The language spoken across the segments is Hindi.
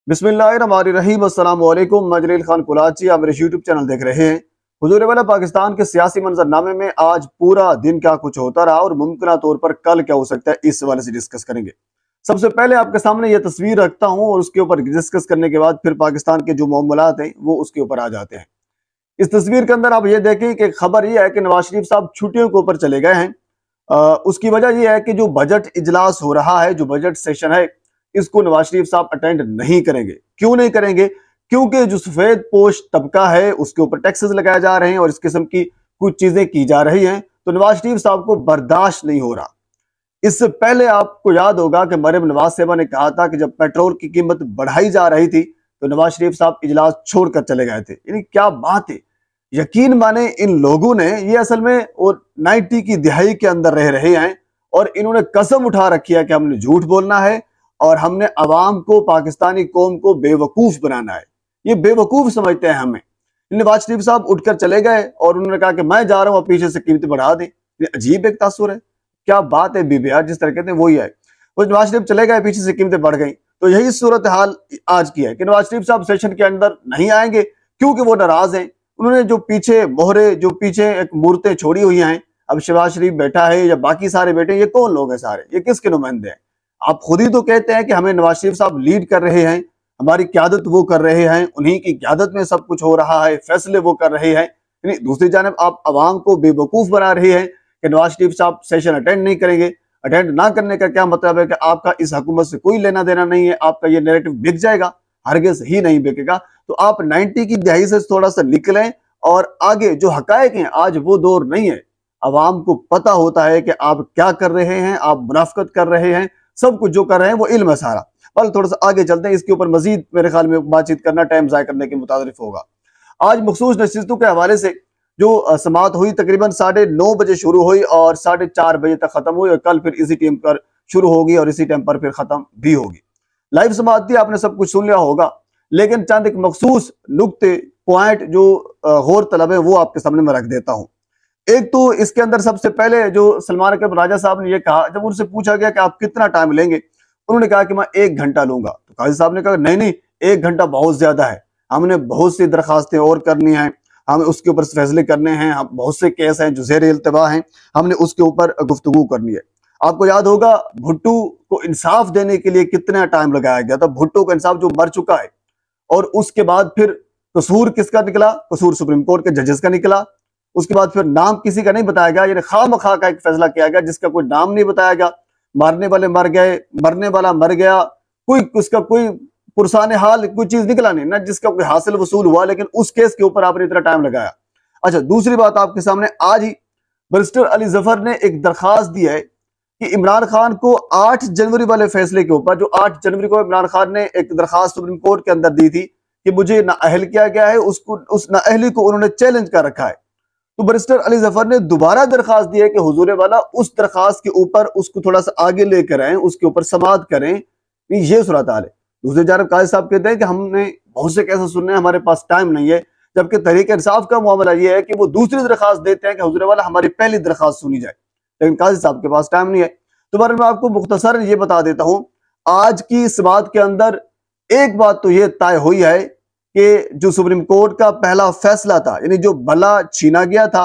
बिस्मिल्लाहिर्रहमानिर्रहीम अस्सलाम वालेकुम। मैं जलील खान कुलाची, आप मेरे यूट्यूब चैनल देख रहे हैं। हुजूर वाला पाकिस्तान के सियासी मंजरनामे में आज पूरा दिन क्या कुछ होता रहा और मुमकिन तौर पर कल क्या हो सकता है, इस हवाले से डिस्कस करेंगे। सबसे पहले आपके सामने यह तस्वीर रखता हूं और उसके ऊपर डिस्कस करने के बाद फिर पाकिस्तान के जो मामलात हैं वो उसके ऊपर आ जाते हैं। इस तस्वीर के अंदर आप ये देखें कि खबर यह है कि नवाज शरीफ साहब छुट्टियों के ऊपर चले गए हैं। उसकी वजह यह है कि जो बजट इजलास हो रहा है, जो बजट सेशन है, इसको नवाज शरीफ साहब अटेंड नहीं करेंगे। क्यों नहीं करेंगे? क्योंकि जो सफेद पोश तबका है उसके ऊपर टैक्सेस लगाए जा रहे हैं और इस किस्म की कुछ चीजें की जा रही हैं, तो नवाज शरीफ साहब को बर्दाश्त नहीं हो रहा। इससे पहले आपको याद होगा कि मरियम नवाज साहबा ने कहा था कि जब पेट्रोल की कीमत बढ़ाई जा रही थी तो नवाज शरीफ साहब इजलास छोड़कर चले गए थे। यानी क्या बात है, यकीन माने इन लोगों ने, ये असल में और 90 की दिहाई के अंदर रह रहे हैं और इन्होंने कसम उठा रखी है कि हमने झूठ बोलना है और हमने अवाम को, पाकिस्तानी कौम को बेवकूफ बनाना है। ये बेवकूफ समझते हैं हमें। नवाज शरीफ साहब उठकर चले गए और उन्होंने कहा कि मैं जा रहा हूं, पीछे से कीमतें बढ़ा दें। ये अजीब एक तासुर है। क्या बात है बीबी यार, जिस तरह कहते हैं वही है। वो नवाज शरीफ चले गए, पीछे से कीमतें बढ़ गई। तो यही सूरत हाल आज की है कि नवाज शरीफ साहब सेशन के अंदर नहीं आएंगे क्योंकि वो नाराज हैं। उन्होंने जो पीछे मोहरे, जो पीछे एक मूर्तें छोड़ी हुई हैं, अब शहबाज शरीफ बैठा है या बाकी सारे बैठे, ये कौन लोग हैं सारे, ये किसके नुमाइंदे हैं? आप खुद ही तो कहते हैं कि हमें नवाज शरीफ साहब लीड कर रहे हैं, हमारी क्यादत वो कर रहे हैं, उन्हीं की क्यादत में सब कुछ हो रहा है, फैसले वो कर रहे हैं। यानी दूसरी जानब आप अवाम को बेवकूफ बना रहे हैं कि नवाज शरीफ साहब सेशन अटेंड नहीं करेंगे। अटेंड ना करने का क्या मतलब है कि आपका इस हुकूमत से कोई लेना देना नहीं है, आपका ये नैरेटिव बिक जाएगा? हरगिज़ ही नहीं बिकेगा। तो आप 90 की दिहाई से थोड़ा सा निकलें और आगे जो हकायक हैं, आज वो दौर नहीं है। अवाम को पता होता है कि आप क्या कर रहे हैं, आप मुनाफकत कर रहे हैं, सब कुछ जो कर रहे हैं वो इल्म है सारा। पर थोड़ा सा आगे चलते हैं, इसके ऊपर मजीद मेरे ख्याल में बातचीत करना टाइम ज़ाय करने के मुतारिफ होगा। आज मखसूस नशिस्तों के हवाले से जो समात हुई तकरीबन 9:30 बजे शुरू हुई और 4:30 बजे तक खत्म हुई और कल फिर इसी टाइम पर शुरू होगी और इसी टाइम पर फिर खत्म भी होगी। लाइव समात थी, आपने सब कुछ सुन लिया होगा, लेकिन चंद एक मखसूस नुक्ते, पॉइंट जो गौर तलब है वो आपके सामने मैं रख देता हूँ। एक तो इसके अंदर सबसे पहले जो सलमान अकबर राजा साहब ने ये कहा, जब उनसे पूछा गया कि आप कितना टाइम लेंगे, उन्होंने कहा कि मैं 1 घंटा लूंगा। तो काजी साहब ने कहा नहीं नहीं, 1 घंटा बहुत ज्यादा है, हमने बहुत सी दरखास्तें और करनी हैं, हमें उसके ऊपर फैसले करने हैं, हम बहुत से केस हैं जो ज़ेर इल्तिवा हैं, हमने उसके ऊपर गुफ्तगू करनी है। आपको याद होगा भुट्टो को इंसाफ देने के लिए कितना टाइम लगाया गया था। भुट्टो का इंसाफ जो मर चुका है और उसके बाद फिर कसूर किसका निकला? कसूर सुप्रीम कोर्ट के जजेस का निकला। उसके बाद फिर नाम किसी का नहीं बताया गया, यानी खामखा का एक फैसला किया गया जिसका कोई नाम नहीं बताया गया। मारने वाले मर गए, मरने वाला मर गया, कोई उसका कोई पुरसान हाल कोई चीज निकला नहीं ना, जिसका कोई हासिल वसूल हुआ, लेकिन उस केस के ऊपर आपने इतना टाइम लगाया। अच्छा, दूसरी बात आपके सामने आज ही बैरिस्टर अली जफर ने एक दरखास्त दी है कि इमरान खान को 8 जनवरी वाले फैसले के ऊपर, जो 8 जनवरी को इमरान खान ने एक दरखास्त सुप्रीम कोर्ट के अंदर दी थी कि मुझे नाअहल किया गया है, उसको, उस नाअहली को उन्होंने चैलेंज कर रखा है। तो बैरिस्टर अली जफर ने दोबारा दरखास्त दी है कि हुजूर वाला उस दरखास्त के ऊपर उसको थोड़ा सा आगे लेकर आए, उसके ऊपर समाअत करें। ये सूरत हाल है। दूसरी जानब काजी साहब कहते हैं कि हमने बहुत से कैसे सुनने हैं, हमारे पास टाइम नहीं है, जबकि तहरीक इंसाफ का मामला यह है कि वो दूसरी दरखास्त देते हैं कि हुजूर वाला हमारी पहली दरखास्त सुनी जाए, लेकिन काजी साहब के पास टाइम नहीं है। तो बार मैं आपको मुख्तसर ये बता देता हूँ, आज की इस बात के अंदर एक बात तो ये तय हुई है कि जो सुप्रीम कोर्ट का पहला फैसला था, यानी जो भला छीना गया था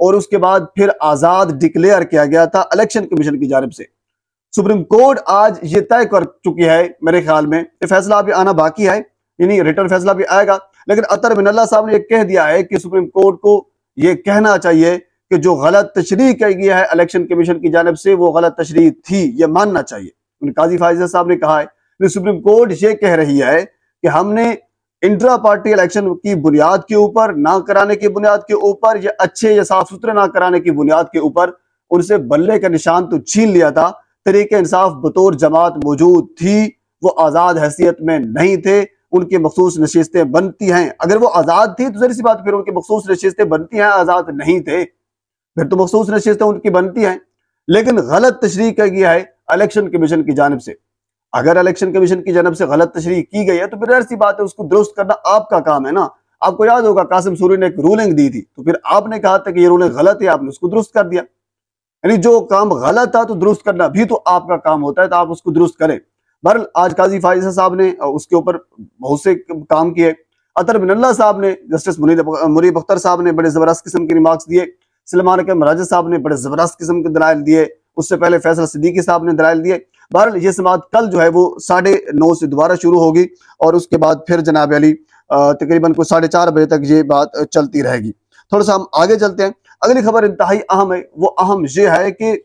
और उसके बाद फिर आजाद डिक्लेयर किया गया था इलेक्शन कमीशन की जानिब से, सुप्रीम कोर्ट आज ये तय कर चुकी है। मेरे ख्याल में ये फैसला अभी आना बाकी है, यानी रिटर्न फैसला भी आएगा, लेकिन अतर मिनल्ला साहब ने यह कह दिया है कि सुप्रीम कोर्ट को यह कहना चाहिए कि जो गलत तशरीह की गई है इलेक्शन कमीशन की जानिब से, वो गलत तशरीह थी, ये मानना चाहिए। काजी फाइज़ साहब ने कहा है सुप्रीम कोर्ट ये कह रही है कि हमने इंट्रा पार्टी इलेक्शन की बुनियाद के ऊपर, ना कराने की बुनियाद के ऊपर, या अच्छे या साफ सुथरे ना कराने की बुनियाद के ऊपर उनसे बल्ले का निशान तो छीन लिया था। तरीके इंसाफ बतौर जमात मौजूद थी, वो आजाद हैसियत में नहीं थे, उनकी मखसूस नशिस्तें बनती हैं। अगर वो आजाद थी तो जरी सी बात, फिर उनकी मखसूस नशिस्तें बनती हैं, आजाद नहीं थे फिर तो मखसूस नशिस्तें उनकी बनती हैं। लेकिन गलत तशरीह किया गया है इलेक्शन कमीशन की जानिब से। अगर इलेक्शन कमीशन की जानिब से गलत तशरीह की गई है तो फिर ऐसी बात है, उसको दुरुस्त करना आपका काम है ना। आपको याद होगा कासिम सूरी ने एक रूलिंग दी थी, तो फिर आपने कहा था कि ये रूलिंग गलत है, आपने उसको दुरुस्त कर दिया। यानी जो काम गलत था तो दुरुस्त करना भी तो आपका काम होता है, तो आप उसको दुरुस्त करें। बहरहाल आज काजी फाइजा साहब ने उसके ऊपर बहुत से काम किए। अतर मिनल्ला साहब ने, जस्टिस मुनीब अख्तर साहब ने बड़े जबरदस्त किस्म के रिमार्क्स दिए। सलमान अकरम राजा साहब ने बड़े जबरदस्त किस्म के दलाइल दिए। उससे पहले फैसल सिद्दीकी साहब ने दलाइल दिए। बहरहाल ये समाअत कल जो है वो 9:30 से दोबारा शुरू होगी और उसके बाद फिर जनाब अली तकरीबन को 4:30 बजे तक ये बात चलती रहेगी। थोड़ा सा हम आगे चलते हैं। अगली खबर इंतहाई अहम है। वो अहम ये है कि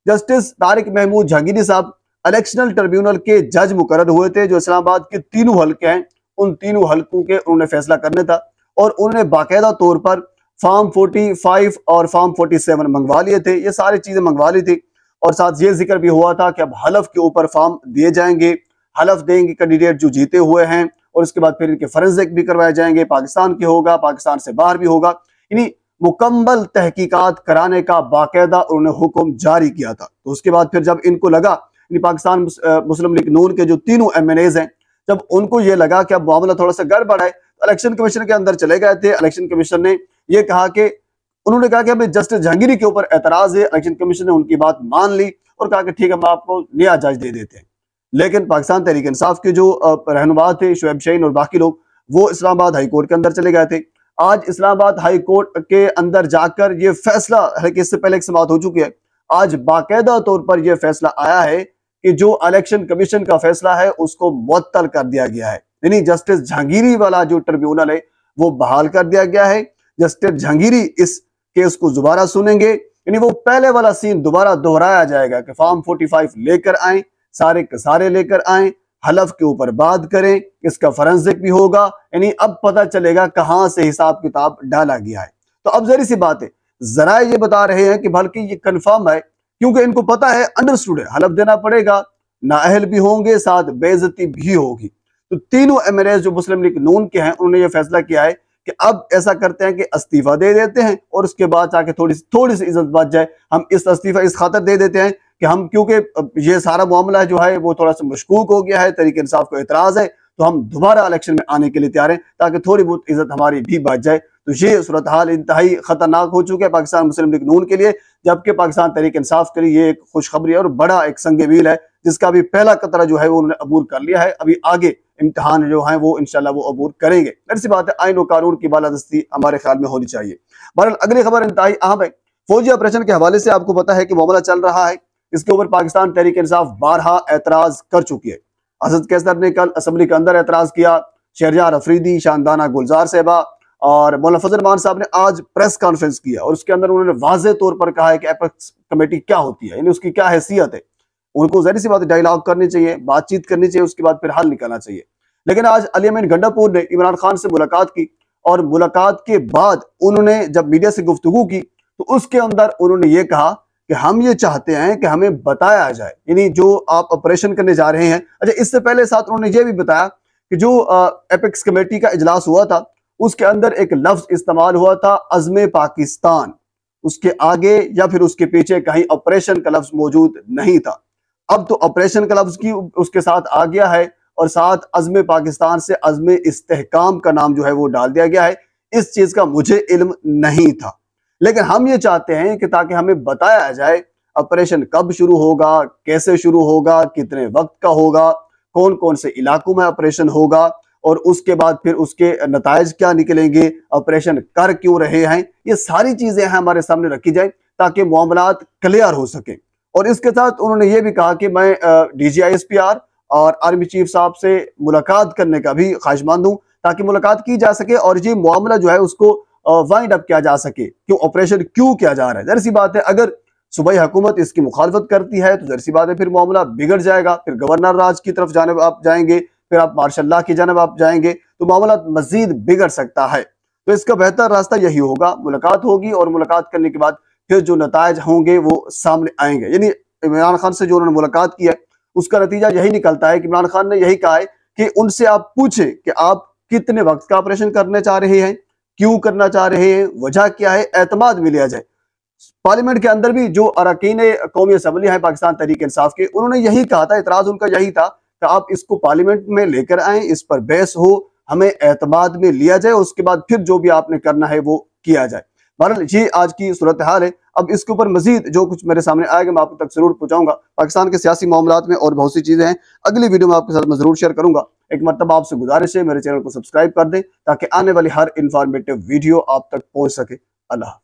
जस्टिस तारिक महमूद जहांगीरी साहब इलेक्शनल ट्रिब्यूनल के जज मुकर्रर हुए थे, जो इस्लामाबाद के तीनों हल्के हैं, उन तीनों हल्कों के उन्होंने फैसला करने था और उन्होंने बाकायदा तौर पर फॉर्म 45 और फॉर्म 47 मंगवा लिए थे। ये सारी चीजें मंगवा ली थी और साथ ये जिक्र भी हुआ था कि अब हलफ के ऊपर फॉर्म दिए जाएंगे, हलफ देंगे कैंडिडेट जो जीते हुए हैं और उसके बाद फिर इनके फॉरेंसिक भी करवाए जाएंगे, पाकिस्तान के होगा, पाकिस्तान से बाहर भी होगा। यानी मुकम्मल तहकीकात कराने का बाकायदा उन्होंने हुक्म जारी किया था। तो उसके बाद फिर जब इनको लगा, पाकिस्तान मुस्लिम लीग नून के जो तीनों MNAs हैं, जब उनको ये लगा कि अब मामला थोड़ा सा गड़बड़ है, तो इलेक्शन कमीशन के अंदर चले गए थे। इलेक्शन कमीशन ने ये कहा कि उन्होंने कहा कि हमें जस्टिस जहांगीरी के ऊपर एतराज है। इलेक्शन कमीशन ने उनकी बात मान ली और कहा कि ठीक है, हम आपको नया जज दे देते हैं। लेकिन पाकिस्तान तहरीक इंसाफ के जो रहनुमा थे, शुएब शाहीन और बाकी लोग, वो इस्लामाबाद हाई कोर्ट के अंदर चले गए थे। आज इस्लामाबाद हाई कोर्ट के अंदर जाकर ये फैसला, हालांकि इससे पहले एक समाअत हो चुकी है, आज बाकायदा तौर पर यह फैसला आया है कि जो इलेक्शन कमीशन का फैसला है उसको मुअत्तल कर दिया गया है। यानी जस्टिस जहांगीरी वाला जो ट्रिब्यूनल है वो बहाल कर दिया गया है। जस्टिस जहांगीरी इस केस को दोबारा सुनेंगे, यानी वो पहले वाला सीन दोबारा दोहराया जाएगा कि फॉर्म 45 लेकर आए, सारे के सारे लेकर आए, हलफ के ऊपर बात करें, इसका फॉरेंसिक भी होगा। यानी अब पता चलेगा कहां से हिसाब किताब डाला गया है। तो अब जरी सी बात है, जरा ये बता रहे हैं कि बल्कि ये कंफर्म है, क्योंकि इनको पता है, अंडरस्टूड है, हलफ देना पड़ेगा, नाअहल भी होंगे, साथ बेइज्जती भी होगी। तो तीनों MNAs जो मुस्लिम लीग नून के हैं, उन्होंने ये फैसला किया है कि अब ऐसा करते हैं कि इस्तीफा दे देते हैं और उसके बाद जाके थोड़ी सी इज्जत बच जाए। हम इस इस्तीफा इस खातर दे देते हैं कि हम, क्योंकि ये सारा मामला जो है वो थोड़ा सा मशकूक हो गया है, तहरीक इंसाफ को एतराज है, तो हम दोबारा इलेक्शन में आने के लिए तैयार हैं ताकि थोड़ी बहुत इज्जत हमारी भी बच जाए। तो ये सूरत हाल इंतहाई खतरनाक हो चुके हैं पाकिस्तान मुस्लिम लीग नून के लिए, जबकि पाकिस्तान तहरीक इंसाफ के लिए ये एक खुशखबरी है और बड़ा एक संगे मील है, जिसका भी पहला कतरा जो है वो उन्होंने अबूर कर लिया है। अभी आगे इम्तिहान जो है वो इंशाल्लाह वो अबूर करेंगे। ऐसी बात है, आईन और कानून की बालादस्ती हमारे ख्याल में होनी चाहिए। बहरहाल अगली खबर इंतहाई अहम है। फौजी ऑपरेशन के हवाले से आपको पता है कि मामला चल रहा है, इसके ऊपर पाकिस्तान तहरीक इंसाफ बारहा एतराज कर चुकी है। असद कैसर ने कल असम्बली के अंदर एतराज किया, शहरयार अफरीदी, शानदाना गुलजार साहबा और मौलाना फजल रहमान साहब ने आज प्रेस कॉन्फ्रेंस किया और उसके अंदर उन्होंने वाज़े तौर पर कहा है कि एपेक्स कमेटी क्या होती है, यानी उसकी क्या हैसियत है। उनको ज़ाहिर सी बात है डायलॉग करनी चाहिए, बातचीत करनी चाहिए, उसके बाद फिर हल निकालना चाहिए। लेकिन आज अली अमीन गंडापुर ने इमरान खान से मुलाकात की और मुलाकात के बाद उन्होंने जब मीडिया से गुफ्तगू की तो उसके अंदर उन्होंने ये कहा कि हम ये चाहते हैं कि हमें बताया जाए, यानी जो आप ऑपरेशन करने जा रहे हैं। अच्छा, इससे पहले साथ उन्होंने ये भी बताया कि जो एपेक्स कमेटी का इजलास हुआ था उसके अंदर एक लफ्ज इस्तेमाल हुआ था, अज़्म पाकिस्तान, उसके आगे या फिर उसके पीछे कहीं ऑपरेशन का लफ्ज मौजूद नहीं था। अब तो ऑपरेशन का लफ्ज की उसके साथ आ गया है और साथ अज़्म पाकिस्तान से अज़्म इस्तेहकाम का नाम जो है वो डाल दिया गया है। इस चीज का मुझे इल्म नहीं था, लेकिन हम ये चाहते हैं कि ताकि हमें बताया जाए ऑपरेशन कब शुरू होगा, कैसे शुरू होगा, कितने वक्त का होगा, कौन कौन से इलाकों में ऑपरेशन होगा और उसके बाद फिर उसके नताइज क्या निकलेंगे, ऑपरेशन कर क्यों रहे हैं। ये सारी चीजें हमारे सामने रखी जाए ताकि मामलात क्लियर हो सके। और इसके साथ उन्होंने ये भी कहा कि मैं DGISPR और आर्मी चीफ साहब से मुलाकात करने का भी ख्वाहिशमंद हूँ ताकि मुलाकात की जा सके और ये मामला जो है उसको वाइंड अप किया जा सके, क्यों ऑपरेशन क्यों किया जा रहा है। ज़ाहिर सी बात है, अगर सूबाई हुकूमत इसकी मुखालफत करती है तो ज़ाहिर सी बात है फिर मामला बिगड़ जाएगा, फिर गवर्नर राज की तरफ जाने आप जाएंगे, फिर आप मार्शल लॉ की जानब आप जाएंगे, तो मामला मजीद बिगड़ सकता है। तो इसका बेहतर रास्ता यही होगा, मुलाकात होगी और मुलाकात करने के बाद फिर जो नताइज होंगे वो सामने आएंगे। यानी इमरान खान से जो उन्होंने मुलाकात की है उसका नतीजा यही निकलता है कि इमरान खान ने यही कहा है कि उनसे आप पूछे कि आप कितने वक्त का ऑपरेशन करने चाह रहे हैं, क्यों करना चाह रहे हैं, वजह क्या है, एतमाद में लिया जाए। पार्लियामेंट के अंदर भी जो अरकान कौमी असम्बली है पाकिस्तान तहरीक इंसाफ के, उन्होंने यही कहा था, इतराज उनका यही था कि आप इसको पार्लियामेंट में लेकर आए, इस पर बहस हो, हमें एतमाद में लिया जाए, उसके बाद फिर जो भी आपने करना है वो किया जाए। बहरहाल ये आज की सूरत हाल है। अब इसके ऊपर मजीद जो कुछ मेरे सामने आएगा मैं आप तक जरूर पहुंचाऊंगा। पाकिस्तान के सियासी मामलात में और बहुत सी चीजें हैं, अगली वीडियो में आपके साथ मैं जरूर शेयर करूंगा। एक मरतबा आपसे गुजारिश है मेरे चैनल को सब्सक्राइब कर दें ताकि आने वाली हर इंफॉर्मेटिव वीडियो आप तक पहुंच सके। अल्लाह।